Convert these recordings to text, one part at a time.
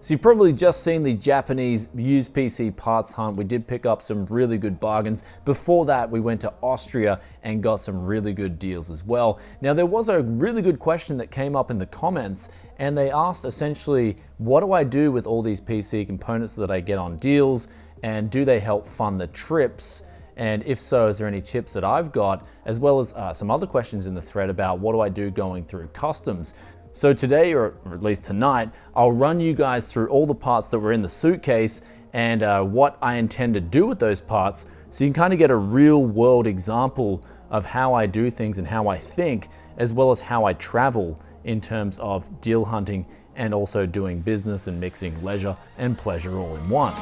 So you've probably just seen the Japanese used PC parts hunt. We did pick up some really good bargains. Before that, we went to Austria and got some really good deals as well. Now, there was a really good question that came up in the comments, and they asked essentially, what do I do with all these PC components that I get on deals, and do they help fund the trips? And if so, is there any tips that I've got, as well as some other questions in the thread about what do I do going through customs. So today, or at least tonight, I'll run you guys through all the parts that were in the suitcase and what I intend to do with those parts, so you can kind of get a real world example of how I do things and how I think, as well as how I travel in terms of deal hunting and also doing business and mixing leisure and pleasure all in one.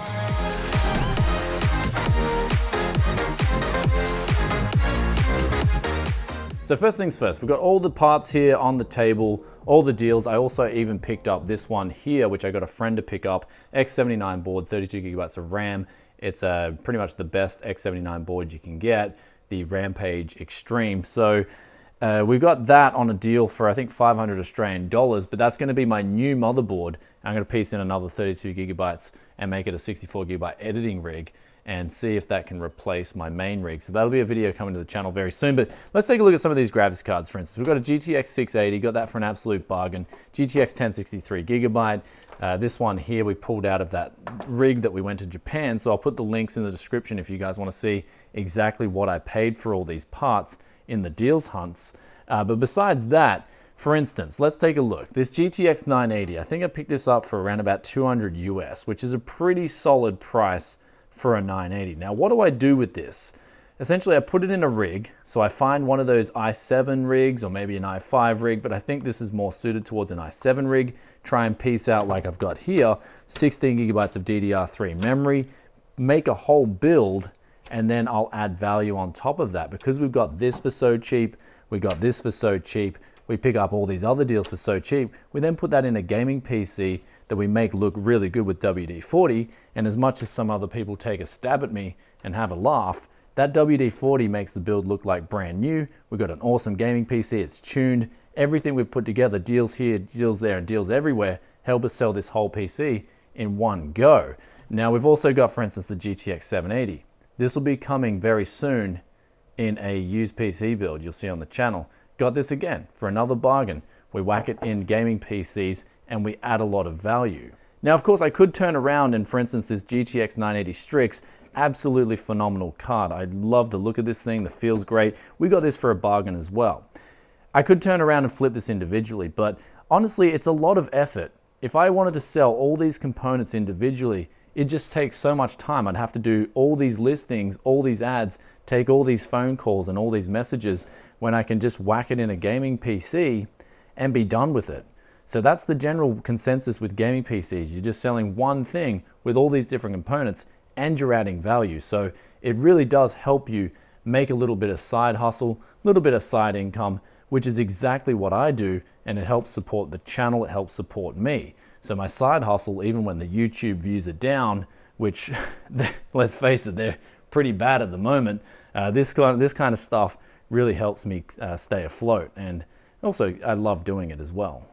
So first things first, we've got all the parts here on the table, all the deals. I also even picked up this one here, which I got a friend to pick up, X79 board, 32 gigabytes of RAM. It's pretty much the best X79 board you can get, the Rampage Extreme. So we've got that on a deal for I think 500 Australian dollars, but that's gonna be my new motherboard. I'm gonna piece in another 32 gigabytes and make it a 64 gigabyte editing rig and see if that can replace my main rig. So that'll be a video coming to the channel very soon, but let's take a look at some of these graphics cards. For instance, we've got a GTX 680, got that for an absolute bargain. GTX 1063 gigabyte. This one here we pulled out of that rig that we went to Japan, so I'll put the links in the description if you guys wanna see exactly what I paid for all these parts in the deals hunts. But besides that, for instance, let's take a look. This GTX 980, I think I picked this up for around about 200 US, which is a pretty solid price for a 980. Now, what do I do with this? Essentially, I put it in a rig. So I find one of those i7 rigs or maybe an i5 rig, but I think this is more suited towards an i7 rig. Try and piece out, like I've got here, 16 gigabytes of DDR3 memory, make a whole build, and then I'll add value on top of that. Because we've got this for so cheap, we got this for so cheap, we pick up all these other deals for so cheap, we then put that in a gaming PC that we make look really good with WD-40, and as much as some other people take a stab at me and have a laugh, that WD-40 makes the build look like brand new. We've got an awesome gaming PC, it's tuned, everything we've put together, deals here, deals there, and deals everywhere, help us sell this whole PC in one go. Now we've also got, for instance, the GTX 780. This will be coming very soon in a used PC build you'll see on the channel. Got this again for another bargain. We whack it in gaming PCs and we add a lot of value. Now, of course, I could turn around and, for instance, this GTX 980 Strix, absolutely phenomenal card. I love the look of this thing, the feels great. We got this for a bargain as well. I could turn around and flip this individually, but honestly, it's a lot of effort. If I wanted to sell all these components individually, it just takes so much time. I'd have to do all these listings, all these ads, take all these phone calls and all these messages when I can just whack it in a gaming PC and be done with it. So that's the general consensus with gaming PCs. You're just selling one thing with all these different components and you're adding value. So it really does help you make a little bit of side hustle, a little bit of side income, which is exactly what I do, and it helps support the channel, it helps support me. So my side hustle, even when the YouTube views are down, which let's face it, they're pretty bad at the moment, this kind of stuff really helps me stay afloat, and also I love doing it as well.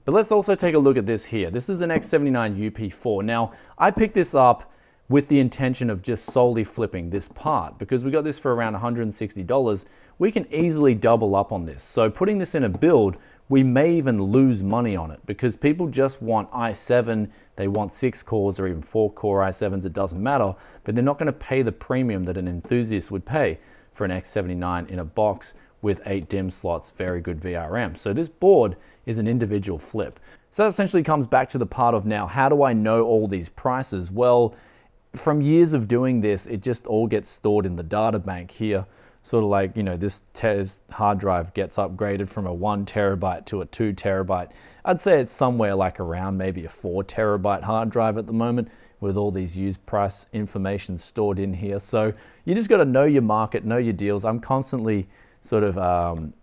But let's also take a look at this here. This is an X79 UP4. Now, I picked this up with the intention of just solely flipping this part because we got this for around $160. We can easily double up on this. So putting this in a build, we may even lose money on it because people just want i7, they want 6 cores or even 4 core i7s, it doesn't matter, but they're not gonna pay the premium that an enthusiast would pay for an X79 in a box with 8 DIMM slots, very good VRM. So this board is an individual flip. So that essentially comes back to the part of now, how do I know all these prices? Well, from years of doing this, it just all gets stored in the data bank here. Sort of like, you know, this hard drive gets upgraded from a 1 terabyte to a 2 terabyte. I'd say it's somewhere like around maybe a 4 terabyte hard drive at the moment with all these used price information stored in here. So you just got to know your market, know your deals. I'm constantly sort of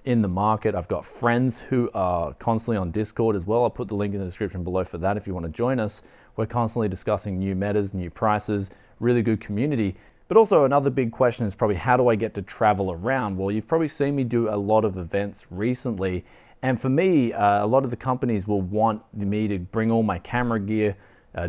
in the market. I've got friends who are constantly on Discord as well. I'll put the link in the description below for that if you want to join us. We're constantly discussing new metas, new prices, really good community. But also another big question is probably, how do I get to travel around? Well, you've probably seen me do a lot of events recently. And for me, a lot of the companies will want me to bring all my camera gear,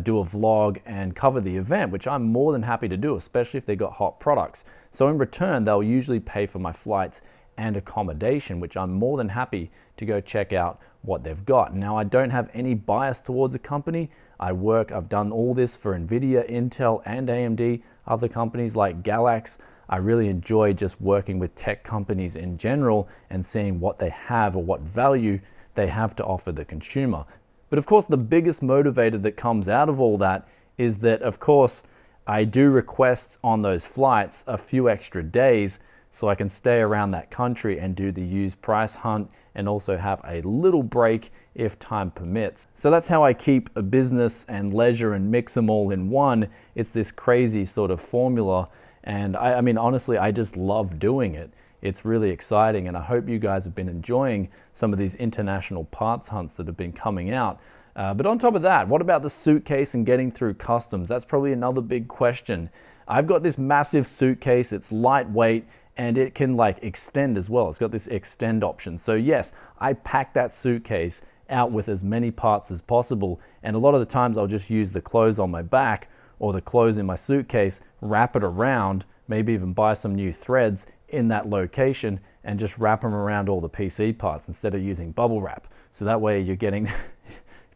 do a vlog and cover the event, which I'm more than happy to do, especially if they got hot products. So in return, they'll usually pay for my flights and accommodation, which I'm more than happy to go check out what they've got. Now, I don't have any bias towards a company. I've done all this for NVIDIA, Intel, and AMD, other companies like Galax. I really enjoy just working with tech companies in general and seeing what they have or what value they have to offer the consumer. But of course, the biggest motivator that comes out of all that is that, of course, I do request on those flights a few extra days so I can stay around that country and do the used price hunt and also have a little break if time permits. So that's how I keep a business and leisure and mix them all in one. It's this crazy sort of formula. And I mean, honestly, I just love doing it. It's really exciting, and I hope you guys have been enjoying some of these international parts hunts that have been coming out. But on top of that, what about the suitcase and getting through customs? That's probably another big question. I've got this massive suitcase, it's lightweight, and it can like extend as well. It's got this extend option. So yes, I pack that suitcase out with as many parts as possible, and a lot of the times I'll just use the clothes on my back or the clothes in my suitcase, wrap it around, maybe even buy some new threads in that location and just wrap them around all the PC parts instead of using bubble wrap. So that way you're getting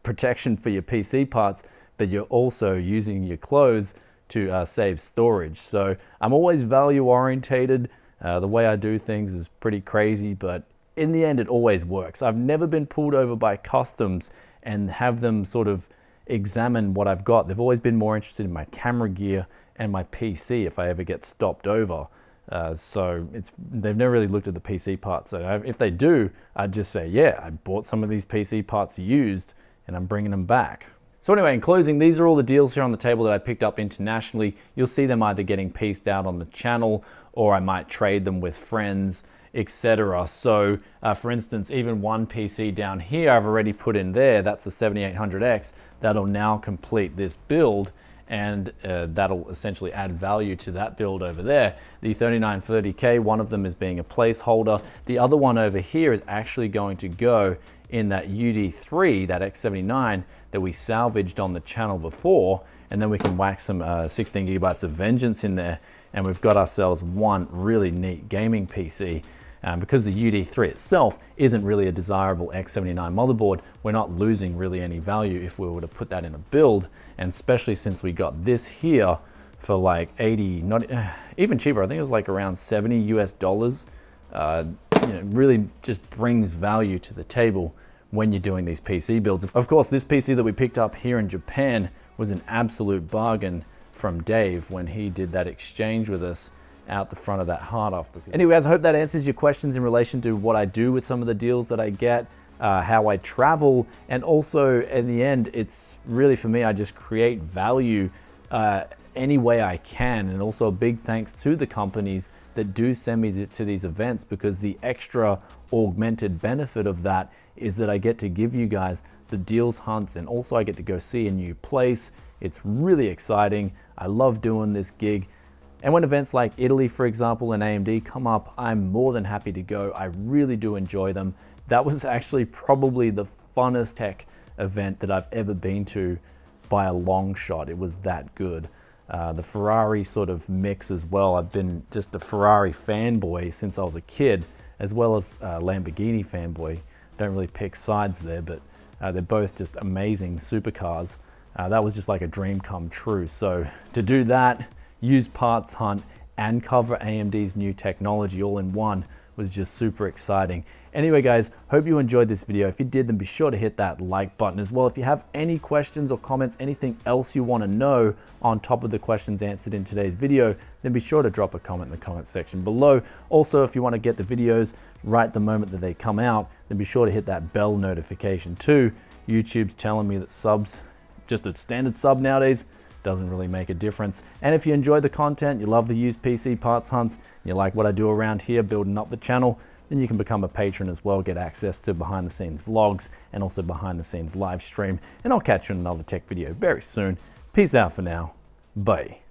protection for your PC parts, but you're also using your clothes to save storage. So I'm always value orientated. The way I do things is pretty crazy, but in the end it always works. I've never been pulled over by customs and have them sort of examine what I've got. They've always been more interested in my camera gear and my PC if I ever get stopped over. So they've never really looked at the PC parts. So if they do, I'd just say, yeah, I bought some of these PC parts used and I'm bringing them back. So anyway, in closing, these are all the deals here on the table that I picked up internationally. You'll see them either getting pieced out on the channel or I might trade them with friends, etc. So for instance, even one PC down here I've already put in there. That's the 7800X. That'll now complete this build, and that'll essentially add value to that build over there. The 3930K, one of them is being a placeholder. The other one over here is actually going to go in that UD3, that X79 that we salvaged on the channel before, and then we can whack some 16 gigabytes of Vengeance in there, and we've got ourselves one really neat gaming PC. Because the UD3 itself isn't really a desirable X79 motherboard, we're not losing really any value if we were to put that in a build, and especially since we got this here for like 80, not even cheaper. I think it was like around 70 US dollars. Really just brings value to the table when you're doing these PC builds. Of course, this PC that we picked up here in Japan was an absolute bargain from Dave when he did that exchange with us out the front of that hard off. Anyway, guys, I hope that answers your questions in relation to what I do with some of the deals that I get, how I travel, and also in the end, it's really for me, I just create value any way I can. And also a big thanks to the companies that do send me to these events, because the extra augmented benefit of that is that I get to give you guys the deals hunts, and also I get to go see a new place. It's really exciting. I love doing this gig. And when events like Italy, for example, and AMD come up, I'm more than happy to go. I really do enjoy them. That was actually probably the funnest tech event that I've ever been to by a long shot. It was that good. The Ferrari sort of mix as well. I've been just a Ferrari fanboy since I was a kid, as well as Lamborghini fanboy. Don't really pick sides there, but they're both just amazing supercars. That was just like a dream come true. So to do that, use parts hunt, and cover AMD's new technology all in one was just super exciting. Anyway, guys, hope you enjoyed this video. If you did, then be sure to hit that like button as well. If you have any questions or comments, anything else you want to know on top of the questions answered in today's video, then be sure to drop a comment in the comment section below. Also, if you want to get the videos right the moment that they come out, then be sure to hit that bell notification too. YouTube's telling me that subs, just a standard sub nowadays, doesn't really make a difference. And if you enjoy the content, you love the used PC parts hunts, you like what I do around here building up the channel, then you can become a patron as well, get access to behind the scenes vlogs and also behind the scenes live stream. And I'll catch you in another tech video very soon. Peace out for now. Bye.